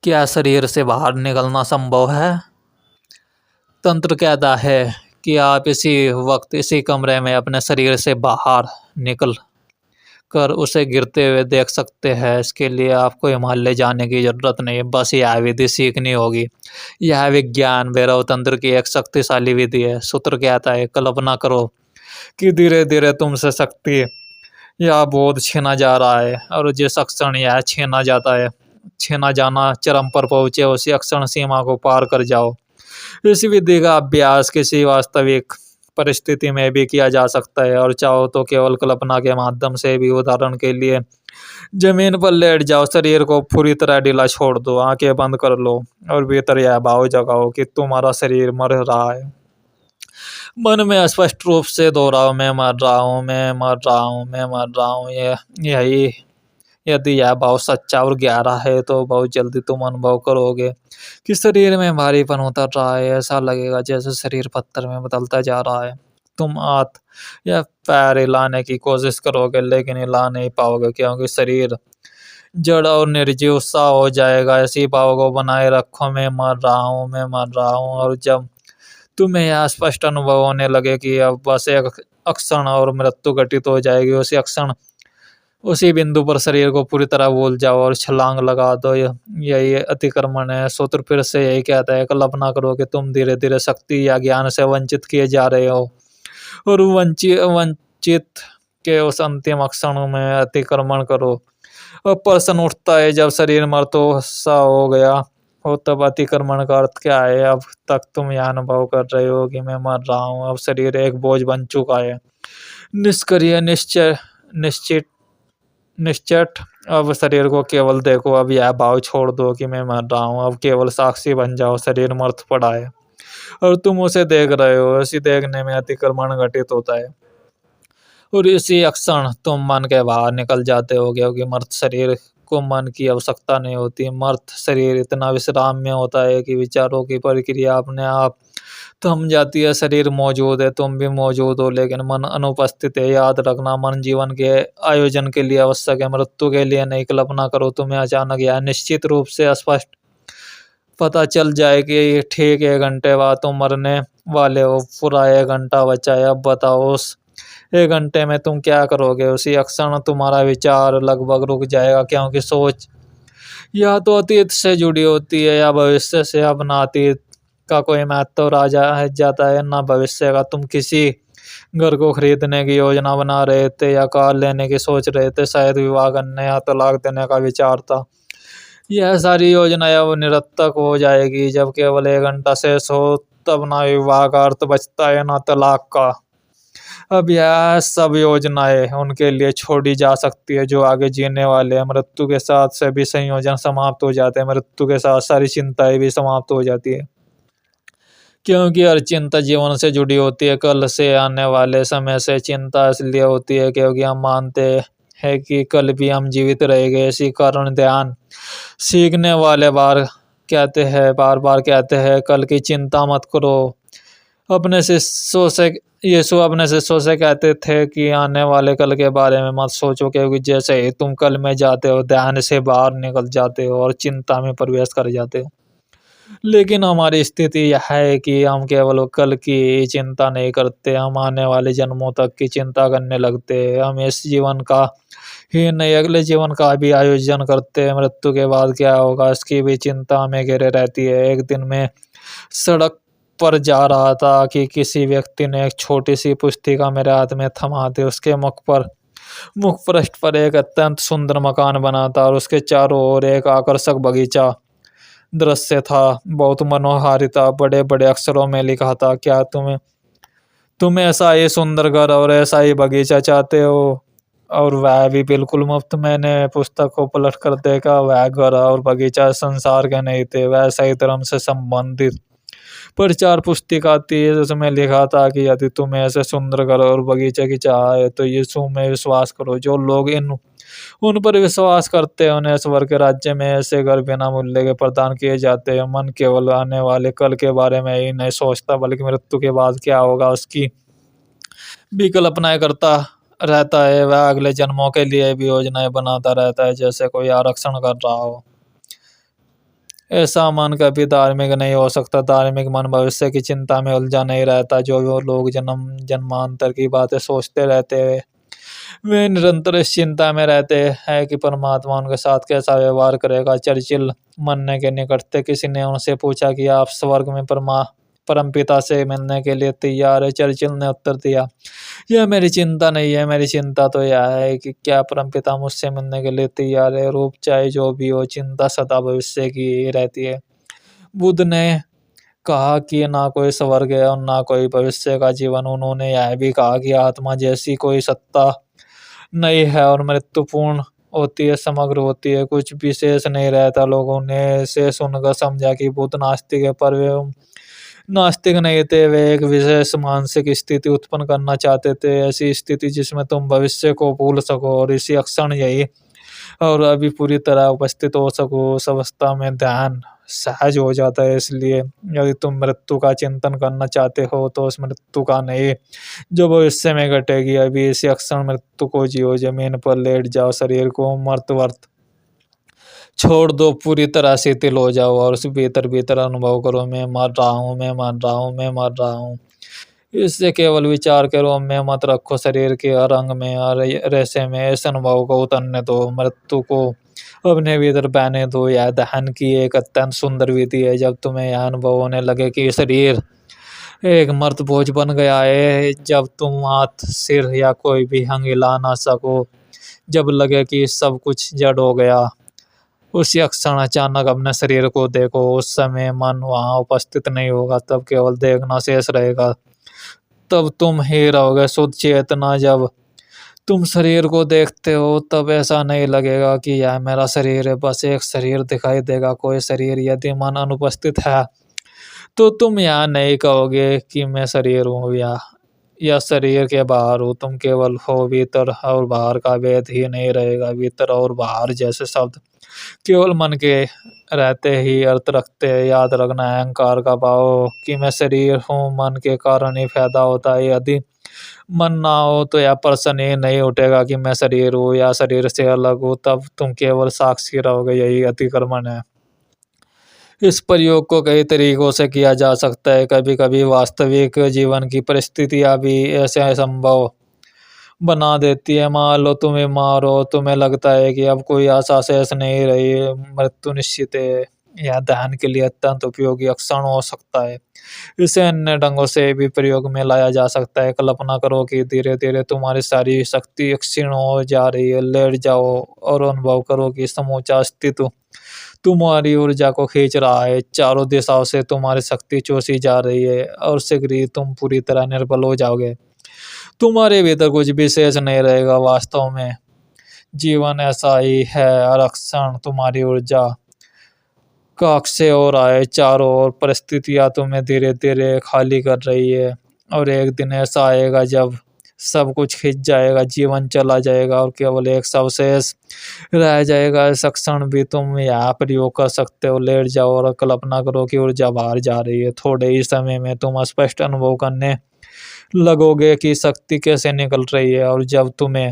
क्या शरीर से बाहर निकलना संभव है? तंत्र कहता है कि आप इसी वक्त इसी कमरे में अपने शरीर से बाहर निकल कर उसे गिरते हुए देख सकते हैं। इसके लिए आपको हिमालय जाने की जरूरत नहीं है, बस यह विधि सीखनी होगी। यह विज्ञान भैरव तंत्र की एक शक्तिशाली विधि है। सूत्र कहता है, कल्पना करो कि धीरे धीरे तुमसे शक्ति या बोध छीना जा रहा है, और जिस क्षण यह छीना जाना चरम पर पहुंचे, उसी क्षण सीमा को पार कर जाओ। इस विधि का अभ्यास किसी वास्तविक परिस्थिति में भी किया जा सकता है, और चाहो तो केवल कल्पना के माध्यम से भी। उदाहरण के लिए, जमीन पर लेट जाओ, शरीर को पूरी तरह ढीला छोड़ दो, आंखें बंद कर लो और भीतर यह भाव जगाओ कि तुम्हारा शरीर मर रहा है। मन में स्पष्ट रूप से दोहराओ, मैं मर रहा हूँ, मैं मर रहा हूँ, मैं मर रहा हूँ। यही यदि यह भाव सच्चा और गहरा है तो बहुत जल्दी तुम अनुभव करोगे कि शरीर में भारीपन उतर रहा है। ऐसा लगेगा जैसे शरीर पत्थर में बदलता जा रहा है। तुम हाथ या पैर हिलाने की कोशिश करोगे, लेकिन हिला नहीं पाओगे, क्योंकि शरीर जड़ और निर्जीव सा हो जाएगा। इसी भाव को बनाए रखो, मैं मर रहा हूँ, मैं मर रहा हूँ। और जब तुम्हें यह स्पष्ट अनुभव होने लगे कि अब बस एक क्षण और मृत्यु घटित हो जाएगी, उसी क्षण उसी बिंदु पर शरीर को पूरी तरह भूल जाओ और छलांग लगा दो। यही अतिक्रमण है। सूत्र फिर से यही कहता है, कल्पना करो कि तुम धीरे धीरे शक्ति या ज्ञान से वंचित किए जा रहे हो, और वंचित के उस अंतिम क्षण में अतिक्रमण करो। अब प्रश्न उठता है, जब शरीर मर्तो सा हो गया हो, तब अतिक्रमण का अर्थ क्या है? अब तक तुम यह अनुभव कर रहे हो कि मैं मर रहा हूँ, अब शरीर एक बोझ बन चुका है, निष्क्रिय, निश्चट। अब शरीर को केवल देखो, अब यह भाव छोड़ दो कि मैं मर रहा हूँ, अब केवल साक्षी बन जाओ। शरीर मर्त पड़ा है और तुम उसे देख रहे हो। इसी देखने में अतिक्रमण घटित होता है, और इसी क्षण तुम मन के बाहर निकल जाते हो, क्योंकि मर्त शरीर को मन की आवश्यकता नहीं होती। मर्त शरीर इतना विश्राम में होता है कि विचारों की प्रक्रिया अपने आप थम जाती है। शरीर मौजूद है, तुम भी मौजूद हो, लेकिन मन अनुपस्थित है। याद रखना, मन जीवन के आयोजन के लिए आवश्यक है, मृत्यु के लिए नहीं। कल्पना करो, तुम्हें अचानक यह निश्चित रूप से स्पष्ट पता चल जाए कि ठीक 1 घंटे बाद तुम मरने वाले हो, पूरा 1 घंटा बचा है। अब बताओ, उस 1 घंटे में तुम क्या करोगे? उसी क्षण तुम्हारा विचार लगभग रुक जाएगा, क्योंकि सोच या तो अतीत से जुड़ी होती है या भविष्य से। अपना अतीत का कोई महत्व रह जाता है ना भविष्य का। तुम किसी घर को खरीदने की योजना बना रहे थे, या कार लेने की सोच रहे थे, शायद विवाह करने या तलाक देने का विचार था। यह सारी योजनाएं अब निरर्थक हो जाएगी जब केवल 1 घंटा शेष हो। तब ना विवाह का अर्थ बचता है, ना तलाक का। अब यह सब योजनाएं उनके लिए छोड़ी जा सकती है जो आगे जीने वाले हैं। मृत्यु के साथ सभी संयोजन समाप्त हो जाते हैं, मृत्यु के साथ सारी चिंताएं भी समाप्त हो जाती है, क्योंकि हर चिंता जीवन से जुड़ी होती है। कल से आने वाले समय से चिंता इसलिए होती है क्योंकि हम मानते हैं कि कल भी हम जीवित रहेंगे। इसी कारण ध्यान सीखने वाले बार बार कहते हैं, कल की चिंता मत करो। यीशु अपने शिष्यों से कहते थे कि आने वाले कल के बारे में मत सोचो, क्योंकि जैसे ही तुम कल में जाते हो, ध्यान से बाहर निकल जाते हो और चिंता में प्रवेश कर जाते हो। लेकिन हमारी स्थिति यह है कि हम केवल कल की चिंता नहीं करते, हम आने वाले जन्मों तक की चिंता करने लगते हैं। हम इस जीवन का ही नहीं, अगले जीवन का भी आयोजन करते हैं। मृत्यु के बाद क्या होगा, इसकी भी चिंता हमें घेरे रहती है। एक दिन मैं सड़क पर जा रहा था कि किसी व्यक्ति ने एक छोटी सी पुस्तिका मेरे हाथ में थमा दी। उसके मुख पृष्ठ पर एक अत्यंत सुंदर मकान बना था, और उसके चारों ओर एक आकर्षक बगीचा दृश्य था, बहुत मनोहारी था। बड़े बड़े अक्षरों में लिखा था, क्या तुम ऐसा ही सुंदर घर और ऐसा ही बगीचा चाहते हो, और वह भी बिल्कुल मुफ्त। मैंने पुस्तक को पलट कर देखा, वह घर और बगीचा संसार के नहीं थे, वह सही धर्म से संबंधित प्रचार पुस्तिका थी, जिसमें लिखा था कि यदि तुम्हें ऐसे सुंदर घर और बगीचे की चाह है तो यीशु में विश्वास करो। जो लोग उन पर विश्वास करते हैं उन्हें ईश्वर के राज्य में ऐसे घर बिना मूल्य के प्रदान किए जाते हैं। मन केवल आने वाले कल के बारे में ही नहीं सोचता, बल्कि मृत्यु के बाद क्या होगा उसकी भी कल्पनाएं करता रहता है। वह अगले जन्मों के लिए भी योजनाएं बनाता रहता है, जैसे कोई आरक्षण कर रहा हो। ऐसा मन कभी धार्मिक नहीं हो सकता। धार्मिक मन भविष्य की चिंता में उलझा नहीं रहता। जो वो लोग जन्म जन्मांतर की बातें सोचते रहते हैं, वे निरंतर इस चिंता में रहते हैं कि परमात्मा उनके साथ कैसा व्यवहार करेगा। चर्चिल मरने के निकट थे। किसी ने उनसे पूछा कि आप स्वर्ग में परमपिता से मिलने के लिए तैयार है? चर्चिल ने उत्तर दिया, यह मेरी चिंता नहीं है। मेरी चिंता तो यह है कि क्या परमपिता मुझसे मिलने के लिए तैयार है। रूप चाहे जो भी हो, चिंता सदा भविष्य की ही रहती है। बुद्ध ने कहा कि ना कोई स्वर्ग है और ना कोई भविष्य का जीवन। उन्होंने यह भी कहा कि आत्मा जैसी कोई सत्ता नहीं है और मृत्युपूर्ण होती है, समग्र होती है, कुछ विशेष नहीं रहता। लोगों ने इसे सुनकर समझा कि बुद्ध नास्तिक है, पर वे नास्तिक नहीं थे। वे एक विशेष मानसिक स्थिति उत्पन्न करना चाहते थे, ऐसी स्थिति जिसमें तुम भविष्य को भूल सको और इसी क्षण यही और अभी पूरी तरह उपस्थित हो सको। उस अवस्था में ध्यान सहज हो जाता है। इसलिए यदि तुम मृत्यु का चिंतन करना चाहते हो तो उस मृत्यु का नहीं जो भविष्य में घटेगी। अभी इसी क्षण मृत्यु को जियो। जमीन पर लेट जाओ, शरीर को मर्त वर्त छोड़ दो, पूरी तरह शिथिल हो जाओ और उस भीतर भीतर अनुभव करो, मैं मर रहा हूँ, मैं मर रहा हूँ, मैं मर रहा हूँ। इससे केवल विचार करो, मैं मत रखो शरीर के हर अंग में और रेशे में। इस अनुभव को उतरने दो, मृत्यु को अपने भीतर बहने दो। यह दहन की एक अत्यंत सुंदर विधि है। जब तुम्हें यह अनुभव होने लगे कि शरीर एक मर्त बोझ बन गया है, जब तुम हाथ सिर या कोई भी अंग हिला ना सको, जब लगे कि सब कुछ जड़ हो गया, उसी क्षण अचानक अपने शरीर को देखो। उस समय मन वहां उपस्थित नहीं होगा, तब केवल देखना शेष रहेगा। तब तुम ही रहोगे शुद्ध चेतना। जब तुम शरीर को देखते हो तब ऐसा नहीं लगेगा कि यह मेरा शरीर है, बस एक शरीर दिखाई देगा, कोई शरीर। यदि मन अनुपस्थित है तो तुम यहाँ नहीं कहोगे कि मैं शरीर हूँ या शरीर के बाहर हूँ। तुम केवल हो। भीतर और बाहर का भेद ही नहीं रहेगा। भीतर और बाहर जैसे शब्द केवल मन के रहते ही अर्थ रखते हैं। याद रखना, अहंकार का भाव कि मैं शरीर हूँ मन के कारण ही पैदा होता है। यदि मन ना हो तो यह प्रश्न ही नहीं उठेगा कि मैं शरीर हूँ या शरीर से अलग हूँ। तब तुम केवल साक्षी रहोगे। यही अतिक्रमण है। इस प्रयोग को कई तरीकों से किया जा सकता है। कभी कभी वास्तविक जीवन की परिस्थितियां भी ऐसे संभव बना देती है। मान लो तुम बीमार हो, तुम्हें लगता है कि अब कोई आशा शेष नहीं रही, मृत्यु निश्चित है। यह दहन के लिए अत्यंत उपयोगी क्षण हो सकता है। इसे अन्य ढंगों से भी प्रयोग में लाया जा सकता है। कल्पना करो कि धीरे धीरे तुम्हारी सारी शक्ति क्षीण हो जा रही है। लेट जाओ और अनुभव करो कि समूचा अस्तित्व तुम्हारी ऊर्जा को खींच रहा है। चारों दिशाओं से तुम्हारी शक्ति चूसी जा रही है और शीघ्र ही तुम पूरी तरह निर्बल हो जाओगे। तुम्हारे भीतर कुछ विशेष नहीं रहेगा। वास्तव में जीवन ऐसा ही है। हर क्षण तुम्हारी ऊर्जा का अक्षय हो रहा है। चारों ओर परिस्थितियां तुम्हें धीरे धीरे खाली कर रही है और एक दिन ऐसा आएगा जब सब कुछ खिंच जाएगा, जीवन चला जाएगा और केवल एक अवशेष रह जाएगा। इस क्षण भी तुम यहाँ प्रयोग कर सकते हो। लेट जाओ और कल्पना करो कि ऊर्जा बाहर जा रही है। थोड़े ही समय में तुम स्पष्ट अनुभव करने लगोगे कि शक्ति कैसे निकल रही है। और जब तुम्हें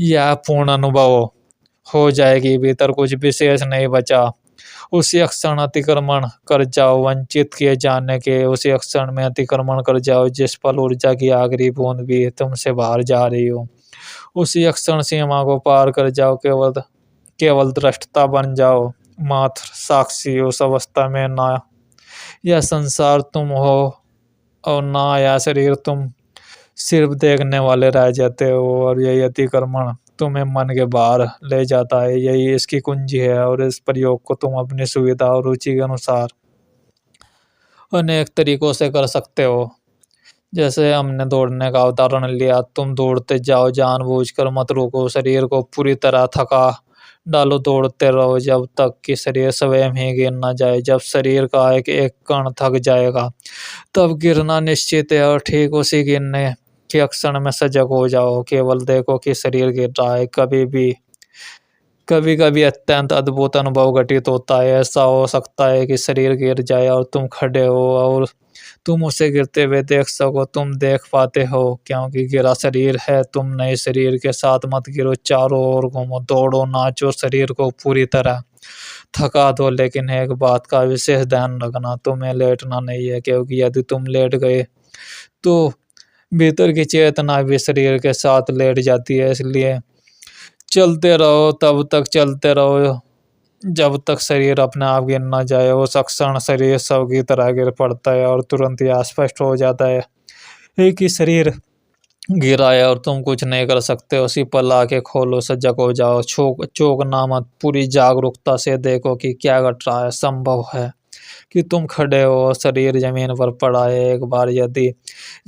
यह पूर्ण अनुभव हो जाएगी, भीतर कुछ विशेष नहीं बचा, उसी क्षण अतिक्रमण कर जाओ। वंचित किए जाने के उसी क्षण में अतिक्रमण कर जाओ। जिस पल ऊर्जा की आखिरी बूंद भी तुमसे बाहर जा रही हो, उसी क्षण सीमा को पार कर जाओ। केवल केवल दृष्टा बन जाओ, मात्र साक्षी। उस अवस्था में ना यह संसार तुम हो और ना यह शरीर, तुम सिर्फ देखने वाले रह जाते हो। और यही अतिक्रमण तुम्हें मन के बाहर ले जाता है। यही इसकी कुंजी है और इस प्रयोग को तुम अपनी सुविधा और रुचि के अनुसार अनेक तरीकों से कर सकते हो। जैसे हमने दौड़ने का उदाहरण लिया, तुम दौड़ते जाओ, जानबूझकर मत रुको। शरीर को पूरी तरह थका डालो, दौड़ते रहो जब तक कि शरीर स्वयं ही गिर ना जाए। जब शरीर का एक कण थक जाएगा तब गिरना निश्चित है और ठीक उसी गिरने के क्षण में सजग हो जाओ। केवल देखो कि शरीर गिर रहा है। कभी कभी अत्यंत अद्भुत अनुभव घटित होता है। ऐसा हो सकता है कि शरीर गिर जाए और तुम खड़े हो और तुम उसे गिरते हुए देख सको। तुम देख पाते हो क्योंकि गिरा शरीर है। तुम नए शरीर के साथ मत गिरो, चारों ओर घूमो, दौड़ो, नाचो, शरीर को पूरी तरह थका दो, लेकिन एक बात का विशेष ध्यान रखना, तुम्हें लेटना नहीं है, क्योंकि यदि तुम लेट गए तो भीतर की चेतना भी शरीर के साथ लेट जाती है। इसलिए चलते रहो, तब तक चलते रहो जब तक शरीर अपने आप गिर ना जाए। उस क्षण शरीर शव की तरह गिर पड़ता है और तुरंत यह स्पष्ट हो जाता है कि शरीर गिरा है और तुम कुछ नहीं कर सकते। उसी पल आके खोलो, सजग हो जाओ, चौंकना मत, पूरी जागरूकता से देखो कि क्या घट रहा है। संभव है कि तुम खड़े हो, शरीर जमीन पर पड़ा है। एक बार यदि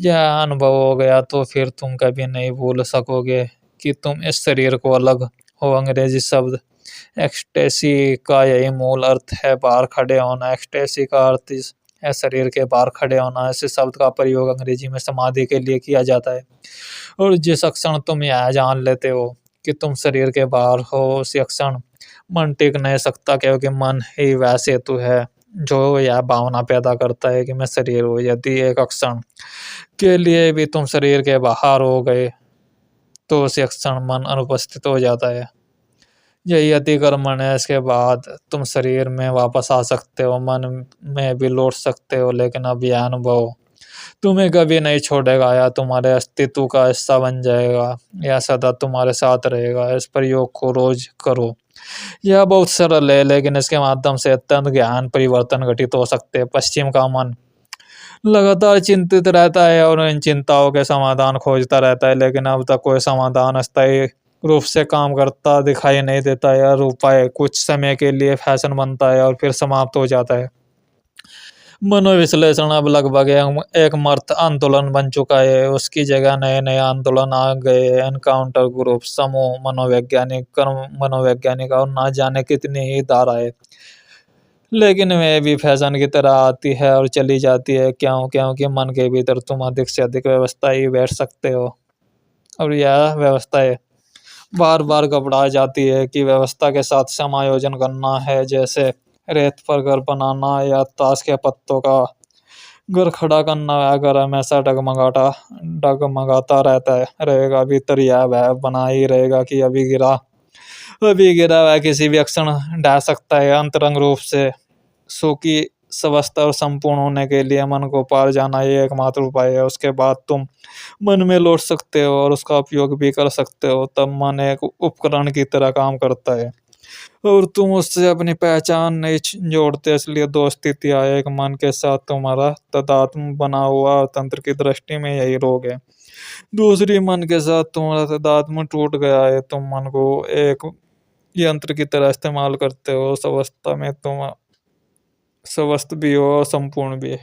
यह अनुभव हो गया तो फिर तुम कभी नहीं भूल सकोगे कि तुम इस शरीर को अलग हो। अंग्रेजी शब्द एक्सटेसी का यही मूल अर्थ है, बाहर खड़े होना। एक्सटेसी का अर्थ है शरीर के बाहर खड़े होना। ऐसे शब्द का प्रयोग अंग्रेजी में समाधि के लिए किया जाता है। और जिस क्षण तुम यह जान लेते हो कि तुम शरीर के बाहर हो, उसी क्षण मन टिक नहीं सकता, क्योंकि मन ही वह सेतु है जो यह भावना पैदा करता है कि मैं शरीर हूँ। यदि एक क्षण के लिए भी तुम शरीर के बाहर हो गए तो उसी क्षण मन अनुपस्थित हो जाता है। यही अतिक्रमण है। इसके बाद तुम शरीर में वापस आ सकते हो, मन में भी लौट सकते हो, लेकिन अब यह अनुभव तुम्हें कभी नहीं छोड़ेगा या तुम्हारे अस्तित्व का हिस्सा बन जाएगा। यह सदा तुम्हारे साथ रहेगा। इस प्रयोग को रोज करो। यह बहुत सरल है, लेकिन इसके माध्यम से अत्यंत गहन परिवर्तन घटित हो सकते हैं। पश्चिम का मन लगातार चिंतित रहता है और इन चिंताओं के समाधान खोजता रहता है, लेकिन अब तक कोई समाधान अस्थायी रूप से काम करता दिखाई नहीं देता है। यह उपाय कुछ समय के लिए फैशन बनता है और फिर समाप्त हो जाता है। मनोविश्लेषण अब लगभग एक मर्द आंदोलन बन चुका है। उसकी जगह नए नए आंदोलन आ गए। एनकाउंटर ग्रुप, समूह मनोवैज्ञानिक, कर्म मनोवैज्ञानिक और ना जाने कितनी ही धाराएं, लेकिन वे भी फैशन की तरह आती है और चली जाती है। क्यों? क्योंकि मन के भीतर तुम अधिक से अधिक व्यवस्था ही बैठ सकते हो और यह व्यवस्थाएं बार बार घबरा जाती है कि व्यवस्था के साथ समायोजन करना है। जैसे रेत पर घर बनाना या ताश के पत्तों का घर खड़ा करना। वह घर हमेशा डगमगाता रहता है, रहेगा, भीतर यह वह बना ही रहेगा कि अभी गिरा वह किसी भी क्षण ढह सकता है। अंतरंग रूप से सुखी स्वस्थ और संपूर्ण होने के लिए मन को पार जाना ये एकमात्र उपाय है। उसके बाद तुम मन में लौट सकते हो और उसका उपयोग भी कर सकते हो। तब मन एक उपकरण की तरह काम करता है और तुम उससे अपनी पहचान नहीं जोड़ते। इसलिए दो स्थितियां, एक मन के साथ तुम्हारा तदात्म बना हुआ और तंत्र की दृष्टि में यही रोग है। दूसरी, मन के साथ तुम्हारा तदात्म टूट गया है। तुम मन को एक यंत्र की तरह इस्तेमाल करते हो। उस अवस्था में तुम स्वस्थ भी हो और संपूर्ण भी।